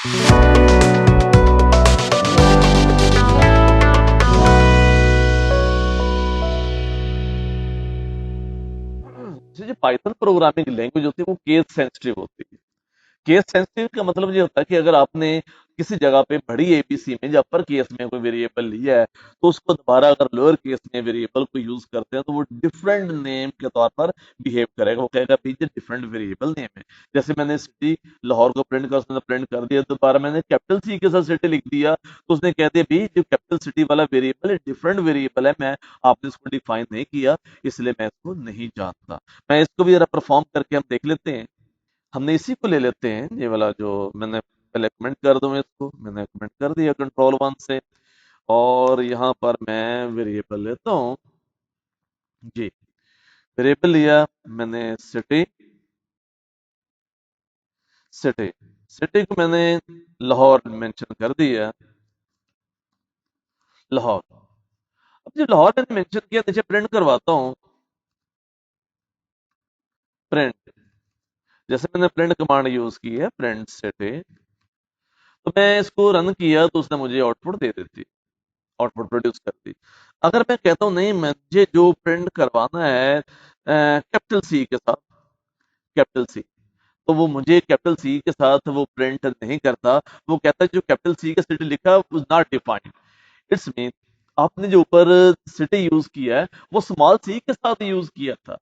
जो Python programming language होती है वो केस सेंसिटिव होती है। केस सेंसिटिव का मतलब ये होता है कि अगर आपने किसी जगह पे बड़ी एबीसी में या अपर केस में कोई वेरिएबल लिया है, तो उसको दोबारा अगर लोअर केस में वेरिएबल को यूज करते हैं तो वो डिफरेंट नेम के तौर पर बिहेव करेगा। वो कहेगा पीछे डिफरेंट वेरिएबल नेम है। जैसे मैंने सिटी लाहौर को प्रिंट कर उसने प्रिंट कर दिया, दोबारा मैंने कैपिटल सी के साथ सिटी लिख दिया, तो उसने कह दिया भाई जो कैपिटल सिटी वाला वेरिएबल है डिफरेंट वेरिएबल है, मैं आपने इसको डिफाइन नहीं किया, इसलिए मैं इसको नहीं जानता। मैं इसको भी जरा परफॉर्म करके हम देख लेते हैं। हमने इसी को ले लेते हैं, ये वाला जो मैंने पहले कमेंट कर दूं, इसको मैंने कमेंट कर दिया कंट्रोल 1 से। और यहाँ पर मैं वेरिएबल लेता हूँ जी। वेरिएबल लिया मैंने सिटी। सिटी सिटी को मैंने लाहौर मेंशन कर दिया, लाहौर। अब जो लाहौर मैंने मेंशन किया, नीचे प्रिंट करवाता हूँ। प्रिंट, जैसे मैंने प्रिंट कमांड यूज की है, प्रिंट सिटी, तो मैं इसको रन किया तो उसने मुझे आउटपुट दे देती, आउटपुट प्रोड्यूस करती। अगर मैं कहता हूँ नहीं मुझे जो प्रिंट करवाना है कैपिटल सी के साथ, कैपिटल सी, तो वो मुझे कैपिटल सी के साथ वो प्रिंट नहीं करता। वो कहता है जो कैपिटल सी के सिटी लिखा was not defined. It's mean आपने जो ऊपर सिटी यूज किया है वो स्मॉल सी के साथ यूज किया था,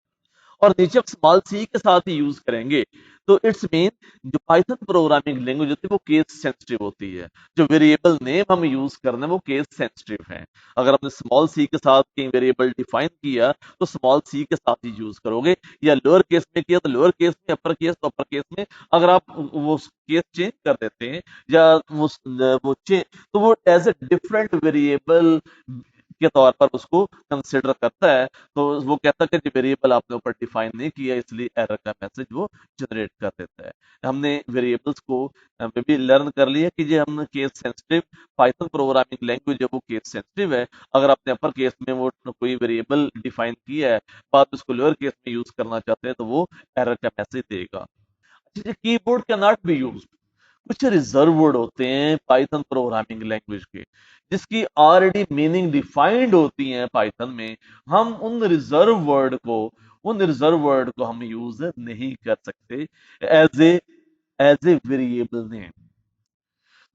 और नीचे आप स्मॉल सी के साथ ही यूज करेंगे। तो इट्स मीन जो पाइथन प्रोग्रामिंग लैंग्वेज होती है वो केस सेंसिटिव होती है। जो वेरिएबल नेम हम यूज कर रहे हैं वो केस सेंसिटिव है। अगर आपने स्मॉल सी के साथ कहीं वेरिएबल डिफाइन किया तो स्मॉल सी के साथ ही यूज करोगे, या लोअर केस में किया तो लोअर केस में, अपर केस तो अपर केस में। अगर आप वो केस चेंज कर देते हैं या वो चेंज, तो वो एज ए डिफरेंट वेरिएबल के तौर पर उसको कंसिडर करता है। तो वो कहता है कि जो वेरिएबल आपने ऊपर डिफाइन नहीं किया, इसलिए एरर का मैसेज वो जनरेट कर देता है। हमने वेरिएबल्स को भी लर्न कर लिया कि ये हम case sensitive, Python programming language है वो केस सेंसिटिव है। अगर आपने अपर केस में वो कोई वेरिएबल डिफाइन किया है, बाद में उसको लोअर केस में यूज करना चाहते हैं, तो वो एरर का मैसेज देगा। अच्छा, keyboard can not be use. कुछ रिजर्व वर्ड होते हैं पाइथन प्रोग्रामिंग लैंग्वेज के, जिसकी ऑलरेडी मीनिंग डिफाइंड होती है पाइथन में। हम उन रिजर्व वर्ड को हम यूज नहीं कर सकते एज ए वेरिएबल नेम।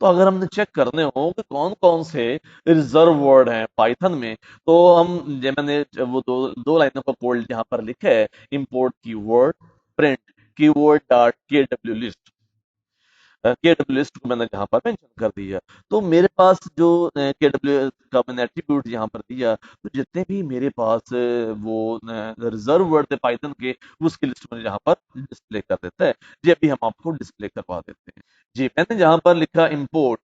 तो अगर हमने चेक करने हो कि कौन कौन से रिजर्व वर्ड हैं पाइथन में, तो हम मैंने वो दो दो लाइनों का कोड यहाँ पर लिखा है, import keyword print keyword dot के डब्ल्यू लिस्ट। के डब्ल्यू लिस्ट को मैंने यहाँ पर मेंशन कर दिया। तो मेरे पास जो के डब्ल्यू का मैंने एट्रीब्यूट यहाँ पर दिया, तो जितने भी मेरे पास वो रिजर्व वर्ड थे पाइथन के, उसकी लिस्ट मुझे यहाँ पर डिस्प्ले कर देता है। जी अभी हम आपको डिस्प्ले करवा देते हैं। जी मैंने यहाँ पर लिखा इंपोर्ट।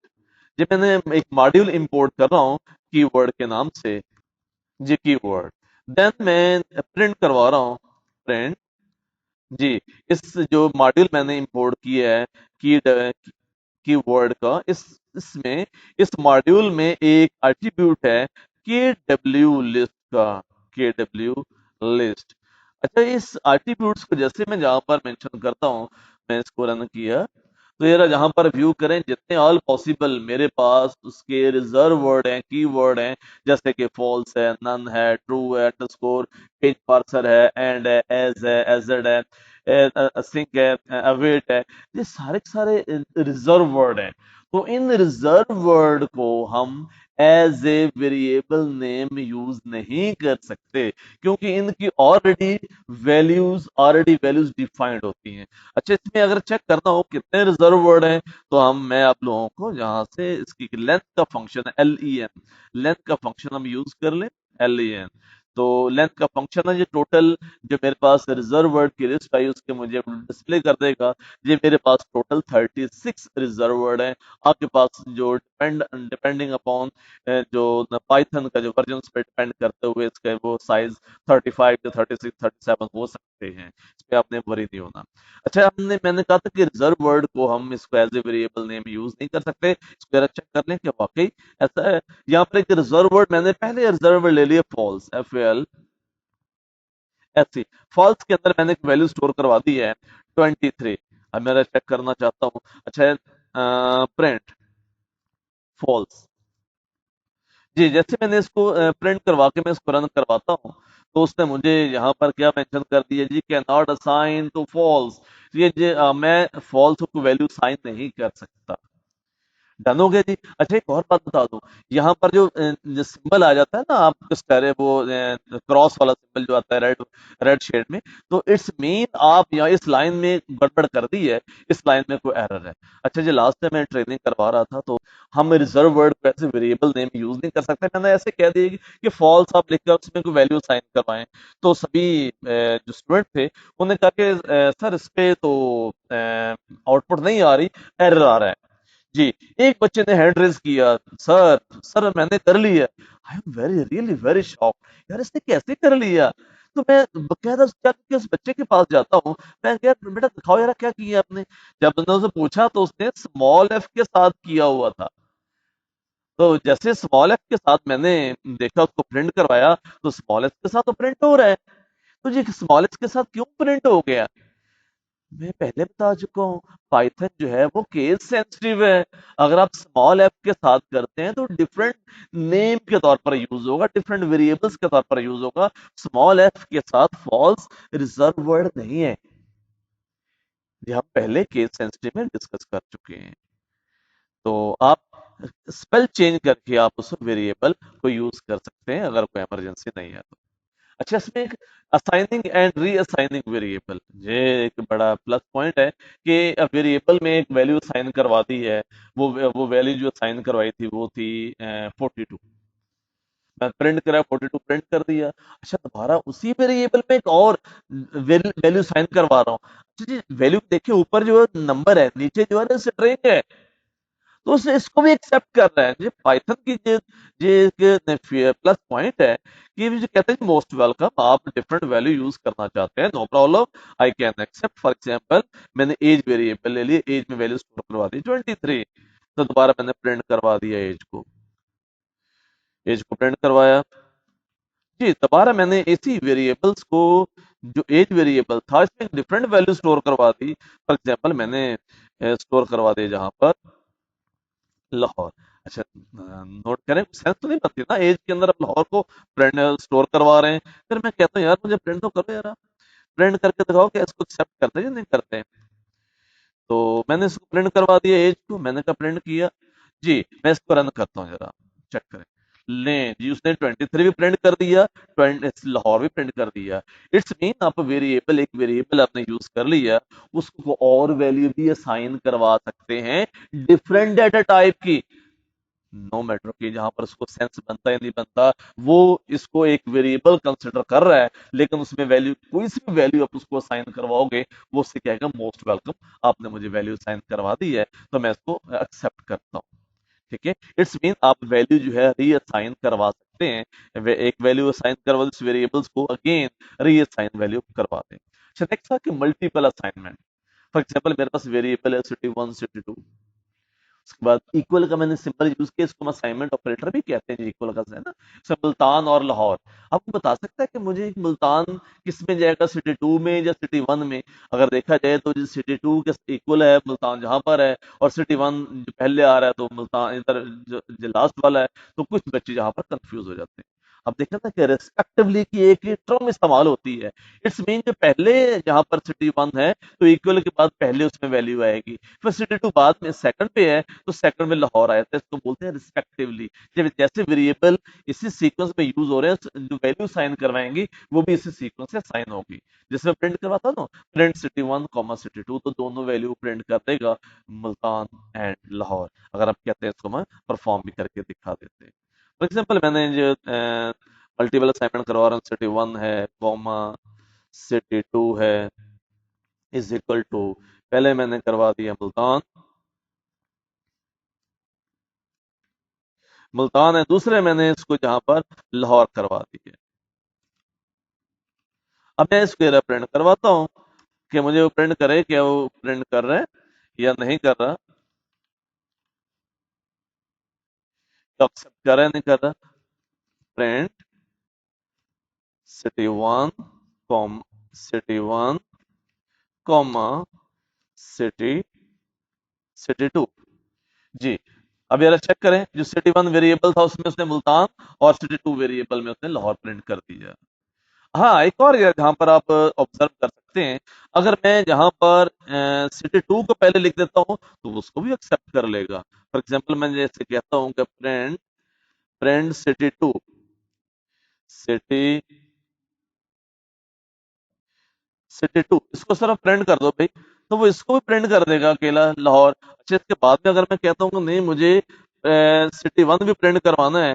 जी मैंने एक मॉड्यूल इंपोर्ट कर रहा हूँ कीवर्ड के नाम से, जी कीवर्ड। देन मैं प्रिंट करवा रहा हूँ, प्रिंट जी। इस जो मॉड्यूल मैंने इंपोर्ट किया है की कीवर्ड का, इसमें इस मॉड्यूल में एक एट्रीब्यूट है के डब्ल्यू लिस्ट का, के डब्ल्यू लिस्ट। अच्छा, इस एट्रीब्यूट्स को जैसे मैं जहां पर मेंशन करता हूं, मैं इसको रन किया, तो ये जहां पर व्यू करें, जितने ऑल पॉसिबल मेरे पास उसके रिजर्व वर्ड हैं, की वर्ड हैं, जैसे कि फॉल्स है, नन है, ट्रू है, अंडरस्कोर, पेज पार्सर है, एंड है, एज है, एजेड है, सिंक है, अवेट है, ये सारे के सारे रिजर्व वर्ड हैं। तो इन रिजर्व वर्ड को हम as a variable name use नहीं कर सकते, क्योंकि इनकी ऑलरेडी वैल्यूज डिफाइंड होती हैं। अच्छा, इसमें अगर चेक करना हो कितने रिजर्व वर्ड हैं, तो मैं आप लोगों को यहाँ से इसकी लेंथ का फंक्शन है LEN, लेंथ का फंक्शन हम यूज कर लें, LEN। तो लेंथ का फंक्शन है, ये टोटल जो मेरे पास रिजर्व वर्ड की लिस्ट आई उसके मुझे डिस्प्ले कर देगा। ये मेरे पास टोटल 36 रिजर्व वर्ड है। आपके पास जो डिपेंडिंग अपॉन जो पाइथन का जो वर्जन पे डिपेंड करते हुए इसके वो साइज 35 या 36 37 हो सकते हैं। इस पे आपने वरी नहीं होना। अच्छा, मैंने कहा था कि रिजर्व वर्ड को हम इसको as a variable name use नहीं कर सकते। इसको जरा चेक कर लें कि वाकई ऐसा है। यहाँ पर एक रिजर्व वर्ड मैंने पहले रिजर्व वर्ड ले लिया, फॉल्स, FAL। फॉल्स के अंदर मैंने एक वैल्यू स्टोर करवा दी है 23। अब मैं चेक करना चाहता हूँ। अच्छा, प्रिंट फॉल्स। जी, जैसे मैंने इसको प्रिंट करवा के मैं इसको रन करवाता हूँ, तो उसने मुझे यहाँ पर क्या मेंशन कर दिया जी, can not assign to false. मैं फॉल्स को वैल्यू साइन नहीं कर सकता। डन हो गया जी। अच्छा, एक और बात बता दूं, यहाँ पर जो सिंबल आ जाता है ना, आप किस कह रहे हैं, वो क्रॉस वाला सिंबल जो आता है रेड रेड शेड में, तो इट्स मीन आप यहाँ इस लाइन में गड़बड़ कर दी है, इस लाइन में कोई एरर है। अच्छा जी, लास्ट टाइम मैं ट्रेनिंग करवा रहा था, तो हम रिजर्व वर्ड को ऐसे वेरिएबल नेम यूज नहीं कर सकते। मैंने ऐसे कह दिया कि फॉल्स आप लिखकर उसमें कोई वैल्यू साइन करवाएं, तो सभी जो स्टूडेंट थे उन्होंने कहा कि सर इस पे तो आउटपुट नहीं आ रही, एरर आ रहा है जी। एक बच्चे ने हैंड रेज किया, सर सर मैंने कर लिया। I am very really very shock, यार इसने कैसे कर लिया। तो मैं बकायदा चल के उस बच्चे के पास जाता हूँ, मैं क्या बेटा दिखाओ यार क्या किया आपने। जब मैंने उससे पूछा तो उसने स्मॉल एफ के साथ किया हुआ था। तो जैसे स्मॉल एफ के साथ मैंने देखा, उसको प्रिंट करवाया, तो स्मॉल एफ के साथ तो प्रिंट हो रहा है। तो जी स्मॉल एफ के साथ क्यों प्रिंट हो गया, मैं पहले बता चुका हूँ, पाइथन जो है वो केस सेंसिटिव है। अगर आप स्मॉल एफ के साथ करते हैं तो डिफरेंट नेम के तौर पर यूज होगा, डिफरेंट वेरिएबल्स के तौर पर यूज होगा। स्मॉल एफ के साथ फॉल्स रिजर्व वर्ड नहीं है, ये हम पहले केस सेंसिटिव में डिस्कस कर चुके हैं। तो आप स्पेल चेंज करके आप उस वेरिएबल को यूज कर सकते हैं अगर कोई इमरजेंसी नहीं है तो। अच्छा, इसमें एक असाइनिंग एंड रीअसाइनिंग वेरिएबल, ये एक बड़ा प्लस पॉइंट है कि वेरिएबल में एक वैल्यू असाइन करवा दी है। वो वैल्यू जो असाइन करवाई थी वो थी 42। मैं प्रिंट करा, 42 प्रिंट कर दिया। अच्छा, दोबारा उसी वेरिएबल में एक और वैल्यू साइन करवा रहा हूँ। अच्छा जी, वैल्यू देखिए, ऊपर जो नंबर है, नीचे जो है स्ट्रिंग है, तो उसे इसको भी एक्सेप्ट कर रहा है। ये पाइथन की ये प्लस पॉइंट है कि ये जो कहते हैं मोस्ट वेलकम, आप डिफरेंट वैल्यू यूज करना चाहते हैं, no problem, I can accept. For example, मैंने एज वेरिएबल ले ली, एज में वैल्यू स्टोर करवा दी 23, तो दोबारा मैंने प्रिंट करवा दिया एज को, एज को प्रिंट करवाया जी। दोबारा मैंने इसी वेरिएबल्स को, जो एज वेरिएबल था, इसमें डिफरेंट वैल्यू स्टोर करवा दी। फॉर एग्जांपल, मैंने स्टोर करवा दिया जहां पर लाहौर। अच्छा, नोट करें, सेंस तो नहीं बनती ना एज के अंदर आप लाहौर को प्रिंट स्टोर करवा रहे हैं। फिर मैं कहता हूँ यार मुझे प्रिंट तो करो यार, प्रिंट करके दिखाओ कि इसको एक्सेप्ट करते हैं या नहीं करते हैं। तो मैंने इसको प्रिंट करवा दिया, एज को मैंने कहा प्रिंट किया जी। मैं इसको रन करता हूँ, जरा चेक करें। लें जी, उसने 23 भी प्रिंट कर दिया, 20 लाहौर भी प्रिंट कर दिया। इट्स मीन आप वेरिएबल, एक वेरिएबल आपने यूज कर लिया, उसको और वैल्यू भी असाइन करवा सकते हैं, डिफरेंट डाटा टाइप की। नो मैटर कि जहां पर उसको सेंस बनता है नहीं बनता, वो इसको एक वेरिएबल कंसिडर कर रहा है, लेकिन उसमें वैल्यू, कोई सी भी वैल्यू आप उसको असाइन करवाओगे, वो उससे कहेगा मोस्ट वेलकम, आपने मुझे वैल्यू असाइन करवा दी है, तो मैं इसको एक्सेप्ट करता हूँ। ठीक है, इट्स मीन आप वैल्यू जो है रीअसाइन करवा सकते हैं। एक वैल्यू असाइन करवा दो, वेरिएबल्स को अगेन रीअसाइन वैल्यू करवा दें। अच्छा, नेक्स्ट था कि मल्टीपल असाइनमेंट। फॉर एग्जाम्पल, मेरे पास वेरिएबल है सिटी 1 सिटी 2, उसके बाद इक्वल का मैंने सिंपल यूज किया, इसको हम असाइनमेंट ऑपरेटर भी कहते हैं, इक्वल का है ना। जैसे मुल्तान और लाहौर, आपको बता सकता है कि मुझे मुल्तान किस में जाएगा, सिटी 2 में या सिटी 1 में। अगर देखा जाए तो जो सिटी 2 के इक्वल है मुल्तान जहां पर है, और सिटी 1 जो पहले आ रहा है तो मुल्तान इधर जो लास्ट वाला है, तो कुछ बच्चे जहां पर कंफ्यूज हो जाते हैं। अब देखा था कि रेस्पेक्टिवली की एक टर्म इस्तेमाल होती है। इट्स मीन जो पहले जहां पर सिटी 1 है, तो इक्वल के बाद पहले उसमें वैल्यू आएगी, फिर सिटी 2 बाद में सेकंड पे है, तो सेकंड में लाहौर आया था, इसको बोलते हैं रिस्पेक्टिवली। जब जैसे वेरिएबल इसी सीक्वेंस में यूज हो रहे हैं, जो वैल्यू साइन करवाएंगी वो भी इसी सीक्वेंस से साइन होगी। जिसमें प्रिंट करवाता ना, प्रिंट सिटी 1 कॉमा सिटी 2, तो दोनों वैल्यू प्रिंट कर देगा, मुल्तान एंड लाहौर। अगर आप कहते हैं इसको मैं परफॉर्म भी करके दिखा देते हैं। फॉर एग्जाम्पल, मैंने जो मल्टीपल असाइनमेंट करवा रहा हूँ, सिटी 1 है कॉमा सिटी 2 है, इज इक्वल टू, पहले मैंने करवा दिया मुल्तान, मुल्तान है, दूसरे मैंने इसको जहां पर लाहौर करवा दी है। अब मैं इसको जरा प्रिंट करवाता हूँ कि मुझे वो प्रिंट करे, क्या वो प्रिंट कर रहा है या नहीं कर रहा, तो एक्सेप्ट कर रहा है नहीं कर रहा। Print city 1 com city 1 comma city city 2, जी। अब जरा चेक करें, जो सिटी वन वेरिएबल था उसमें उसने मुल्तान और सिटी टू वेरिएबल में उसने लाहौर प्रिंट कर दिया। हाँ, एक और जहाँ पर आप ऑब्जर्व कर सकते हैं, अगर मैं जहाँ पर सिटी टू को पहले लिख देता हूँ तो वो उसको भी एक्सेप्ट कर लेगा। फॉर एग्जाम्पल मैं जैसे कहता हूँ कि print print city two, city city two, इसको सिर्फ प्रिंट कर दो भाई, तो वो इसको भी प्रिंट कर देगा अकेला लाहौर। अच्छा, इसके बाद में अगर मैं कहता हूँ कि नहीं मुझे सिटी वन भी प्रिंट करवाना है,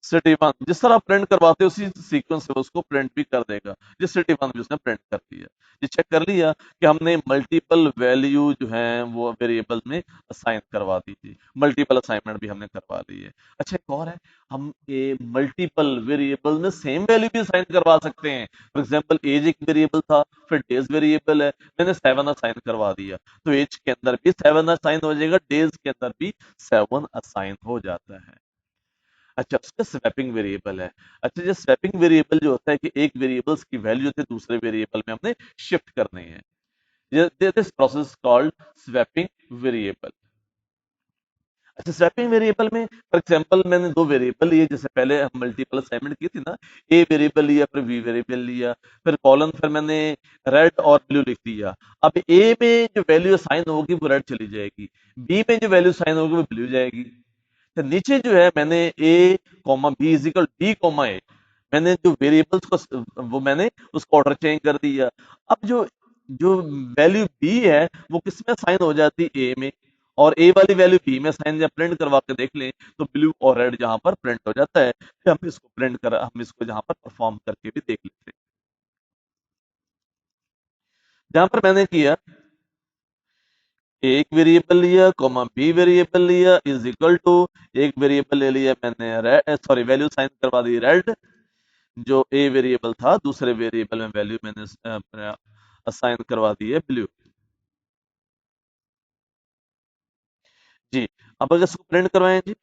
सिटी वन जिस तरह प्रिंट करवाते हैं उसी सीक्वेंस से उसको प्रिंट भी कर देगा, जिस सिटी वन भी उसने प्रिंट कर दिया। ये चेक कर लिया कि हमने मल्टीपल वैल्यू जो है वो वेरिएबल में असाइन करवा दी थी, मल्टीपल असाइनमेंट भी हमने करवा दी है। अच्छा, एक और है, हम ये मल्टीपल वेरिएबल में सेम वैल्यू भी असाइन करवा सकते हैं। फॉर एग्जाम्पल एज एक वेरिएबल था, फिर डेज वेरिएबल है, मैंने 7 असाइन करवा दिया, तो एज के अंदर भी 7 असाइन हो जाएगा, डेज के अंदर भी 7 असाइन हो जाता है। अच्छा, उसका स्वैपिंग वेरिएबल है। अच्छा, ये स्वैपिंग वेरिएबल जो होता है कि एक वेरिएबल्स की वैल्यू थे दूसरे वेरिएबल में हमने शिफ्ट करनी है, this process called swapping variable. अच्छा, स्वैपिंग वेरिएबल में फॉर एग्जांपल मैंने दो वेरिएबल लिए, जैसे पहले हम मल्टीपल असाइनमेंट की थी ना, ए वेरिएबल लिया फिर बी वेरिएबल लिया, फिर कॉलन फिर मैंने रेड और ब्लू लिख दिया। अब ए में जो वैल्यू असाइन होगी वो रेड चली जाएगी, बी में जो वैल्यू असाइन होगी वो ब्लू जाएगी। तो नीचे जो है मैंने A comma B is equal B comma A, मैंने जो वेरिएबल्स को वो मैंने उसका ऑर्डर चेंज कर दिया। अब जो जो वैल्यू बी है वो किस में साइन हो जाती है, ए में, और ए वाली वैल्यू बी में साइन या प्रिंट करवा के देख लें तो ब्लू और रेड जहां पर प्रिंट हो जाता है, फिर हम इसको जहां पर परफॉर्म करके भी देख लेते हैं। जहां पर मैंने किया एक वेरिएबल लिया कॉमा बी वेरिएबल लिया इज इक्वल टू, एक वेरिएबल ले लिया मैंने रेड, सॉरी वैल्यू साइन करवा दी रेड, जो ए वेरिएबल था दूसरे वेरिएबल में वैल्यू मैंने असाइन करवा दी है ब्लू। जी। अब अगर इसको प्रिंट करवाएं जी,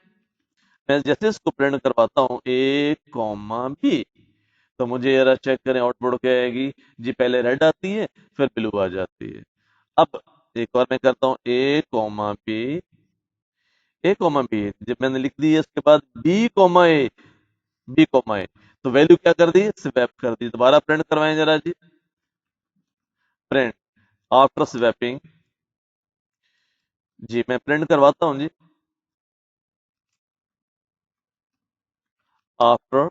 मैं जैसे इसको प्रिंट करवाता हूँ ए कॉमा बी, तो मुझे जरा चेक करें आउटपुट क्या आएगी जी, पहले रेड आती है फिर ब्लू आ जाती है। अब एक और मैं करता हूँ ए कॉमा बी, जब मैंने लिख दी है इसके बाद बी कॉमा ए, तो वैल्यू क्या कर दी, स्वैप कर दी। दोबारा प्रिंट करवाएं जरा जी, प्रिंट आफ्टर स्वैपिंग, जी मैं प्रिंट करवाता हूँ जी, after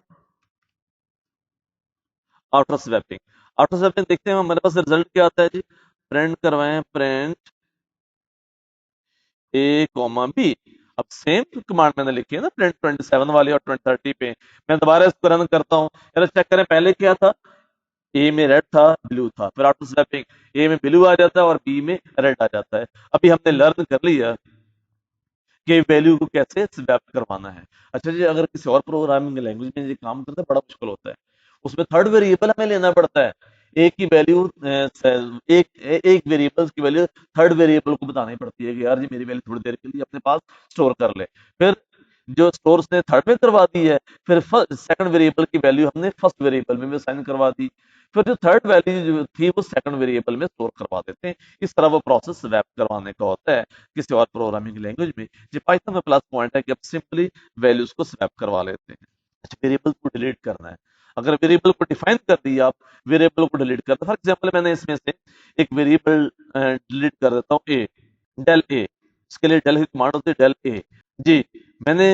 after swapping. After swapping देखते हैं हमारे पास रिजल्ट क्या आता है जी, प्रिंट करवाएं प्रिंट ए कॉमा बी। अब सेम कमांड मैंने लिखी है ना प्रिंट 27 वाली और 2030 पे, मैं दोबारा इसको रन करता हूँ, जरा चेक करें पहले क्या था, ए में रेड था ब्लू था, फिर आफ्टर स्वैपिंग ए में ब्लू आ जाता है और बी में रेड आ जाता है। अभी हमने लर्न कर लिया कि वैल्यू को कैसे स्वैप करवाना है। अच्छा जी, अगर किसी और प्रोग्रामिंग लैंग्वेज में ये काम करना बड़ा मुश्किल होता है, उसमें थर्ड वेरिएबल हमें लेना पड़ता है, एक की वैल्यू एक वेरिएबल की वैल्यू थर्ड वेरिएबल को बतानी पड़ती है कि यार जी मेरी वैल्यू थोड़ी देर के लिए अपने पास स्टोर कर ले, फिर जो स्टोर उसने थर्ड में करवा दी है, फिर सेकंड वेरिएबल की वैल्यू हमने फर्स्ट वेरिएबल में भी असाइन करवा दी, फिर जो थर्ड वैल्यू जो थी वो सेकंड वेरिएबल में स्टोर करवा देते हैं। इस तरह वो प्रोसेस स्वैप करवाने का होता है किसी और प्रोग्रामिंग लैंग्वेज में। जी, पाइथन में प्लस पॉइंट है कि आप सिंपली वैल्यूज को स्वैप करवा लेते हैं। अच्छा, वेरिएबल को डिलीट करना है, अगर वेरिएबल को डिफाइन कर दिया आप, वेरिएबल को डिलीट करना, फॉर एग्जाम्पल मैंने इसमें से एक वेरिएबल डिलीट कर देता हूँ ए, डेल ए, इसके लिए डेल की कमांड होती है डेल ए। जी, मैंने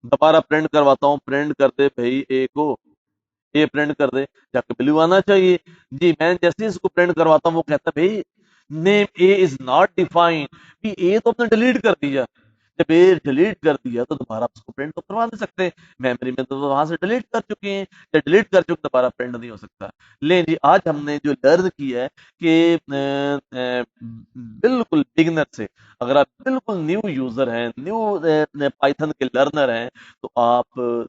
दोबारा प्रिंट करवाता हूँ, प्रिंट कर दे भाई ए को, ए प्रिंट कर दे, जाके ब्लू आना चाहिए। जी, मैं जैसे ही इसको प्रिंट करवाता हूँ वो कहता है भाई name A is not defined, भी ए तो आपने डिलीट कर दिया, जब ए डिलीट कर दिया तो दोबारा उसको प्रिंट तो करवा नहीं सकते, मेमोरी में तो वहां से डिलीट कर चुके हैं, जब डिलीट कर चुके दोबारा प्रिंट नहीं हो सकता। ले जी, आज हमने जो लर्न किया है कि बिल्कुल बिगिनर से, अगर आप बिल्कुल न्यू यूजर हैं, न्यू पाइथन के लर्नर हैं, तो आप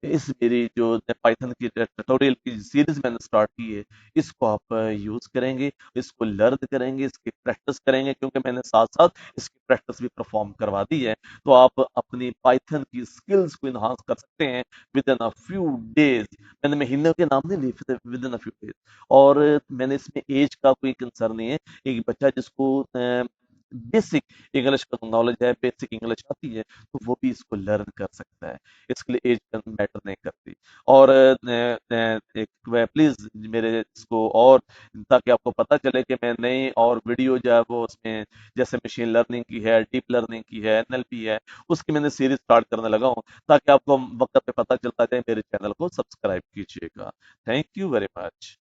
इस मेरी जो पाइथन की ट्यूटोरियल की सीरीज मैंने स्टार्ट की है, इसको आप यूज करेंगे, इसको लर्न करेंगे, इसकी प्रैक्टिस करेंगे, क्योंकि मैंने साथ साथ इसकी प्रैक्टिस भी परफॉर्म करवा दी है, तो आप अपनी पाइथन की स्किल्स को इन्हांस कर सकते हैं with in a few days. मैंने महीनों के नाम नहीं लिए, with in a few days. और मैंने इसमें एज का कोई कंसर्न नहीं है, एक बच्चा जिसको बेसिक इंग्लिश का नॉलेज है, बेसिक इंग्लिश आती है, तो वो भी इसको लर्न कर सकता है। इसके लिए एज मैटर नहीं करती। और प्लीज मेरे इसको और, ताकि आपको पता चले कि मैं नई और वीडियो जो है वो उसमें, जैसे मशीन लर्निंग की है, डीप लर्निंग की है, एनएलपी है, उसकी मैंने सीरीज स्टार्ट करने लगा हूँ, ताकि आपको वक्त पे पता चलता जाए। मेरे चैनल को सब्सक्राइब कीजिएगा। Thank you very much.